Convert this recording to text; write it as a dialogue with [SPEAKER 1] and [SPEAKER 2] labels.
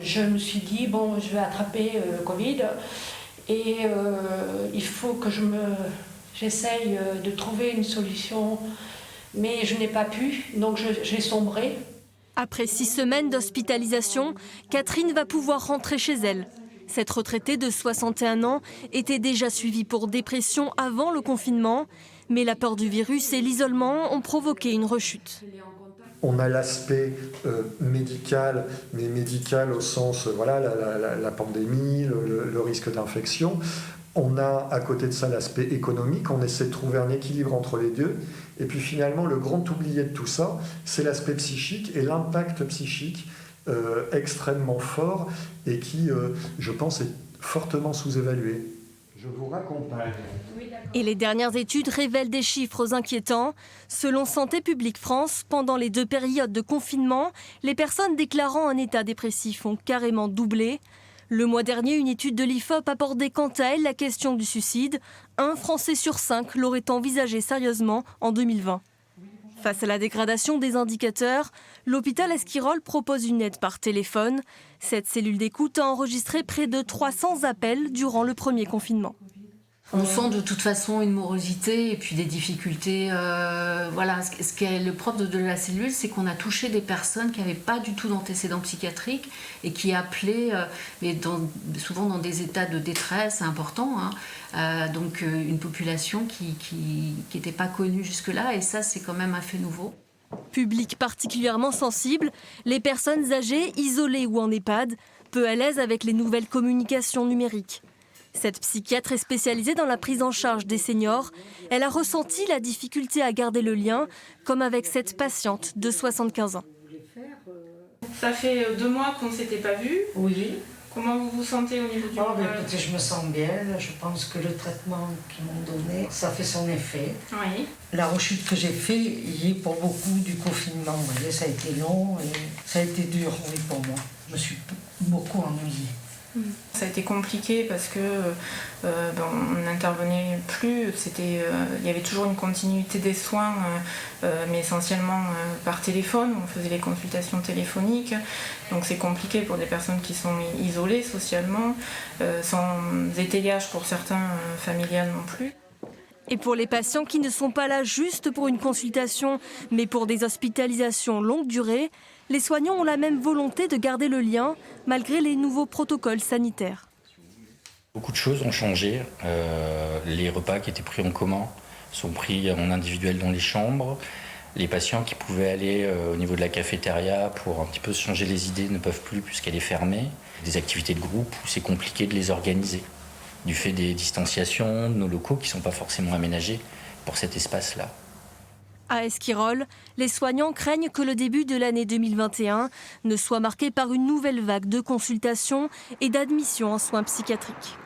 [SPEAKER 1] Je me suis dit, bon, je vais attraper le Covid et il faut que j'essaye de trouver une solution, mais je n'ai pas pu, donc j'ai sombré.
[SPEAKER 2] Après 6 semaines d'hospitalisation, Catherine va pouvoir rentrer chez elle. Cette retraitée de 61 ans était déjà suivie pour dépression avant le confinement, mais la peur du virus et l'isolement ont provoqué une rechute.
[SPEAKER 3] On a l'aspect médical, mais médical au sens, voilà, la pandémie, le risque d'infection. On a à côté de ça l'aspect économique, on essaie de trouver un équilibre entre les deux. Et puis finalement, le grand oublié de tout ça, c'est l'aspect psychique et l'impact psychique extrêmement fort et qui, je pense, est fortement sous-évalué. Je vous raccompagne.
[SPEAKER 2] Et les dernières études révèlent des chiffres inquiétants. Selon Santé publique France, pendant les 2 périodes de confinement, les personnes déclarant un état dépressif ont carrément doublé. Le mois dernier, une étude de l'IFOP abordait quant à elle la question du suicide. 1 Français sur 5 l'aurait envisagé sérieusement en 2020. Face à la dégradation des indicateurs, l'hôpital Esquirol propose une aide par téléphone. Cette cellule d'écoute a enregistré près de 300 appels durant le premier confinement.
[SPEAKER 4] On sent de toute façon une morosité et puis des difficultés. Voilà, ce qui est le propre de la cellule, c'est qu'on a touché des personnes qui n'avaient pas du tout d'antécédents psychiatriques et qui appelaient, souvent dans des états de détresse importants. Donc une population qui n'était pas connue jusque-là, et ça, c'est quand même un fait nouveau.
[SPEAKER 2] Public particulièrement sensible, les personnes âgées, isolées ou en EHPAD, peu à l'aise avec les nouvelles communications numériques. Cette psychiatre est spécialisée dans la prise en charge des seniors. Elle a ressenti la difficulté à garder le lien, comme avec cette patiente de 75 ans.
[SPEAKER 5] Ça fait 2 mois qu'on ne s'était pas vus.
[SPEAKER 6] Oui.
[SPEAKER 5] Comment vous vous sentez au niveau du moral?
[SPEAKER 6] Écoutez, je me sens bien. Je pense que le traitement qu'ils m'ont donné, ça fait son effet.
[SPEAKER 5] Oui.
[SPEAKER 6] La rechute que j'ai faite y est pour beaucoup du confinement. Vous voyez, ça a été long et ça a été dur, oui, pour moi. Je me suis beaucoup ennuyée.
[SPEAKER 5] Ça a été compliqué parce que on n'intervenait plus. Il y avait toujours une continuité des soins, mais essentiellement par téléphone. On faisait les consultations téléphoniques. Donc c'est compliqué pour des personnes qui sont isolées socialement, sans étayage pour certains familial non plus.
[SPEAKER 2] Et pour les patients qui ne sont pas là juste pour une consultation, mais pour des hospitalisations longue durée, les soignants ont la même volonté de garder le lien, malgré les nouveaux protocoles sanitaires.
[SPEAKER 7] Beaucoup de choses ont changé. Les repas qui étaient pris en commun sont pris en individuel dans les chambres. Les patients qui pouvaient aller au niveau de la cafétéria pour un petit peu se changer les idées ne peuvent plus puisqu'elle est fermée. Des activités de groupe où c'est compliqué de les organiser, du fait des distanciations de nos locaux qui ne sont pas forcément aménagés pour cet espace-là.
[SPEAKER 2] À Esquirol, les soignants craignent que le début de l'année 2021 ne soit marqué par une nouvelle vague de consultations et d'admissions en soins psychiatriques.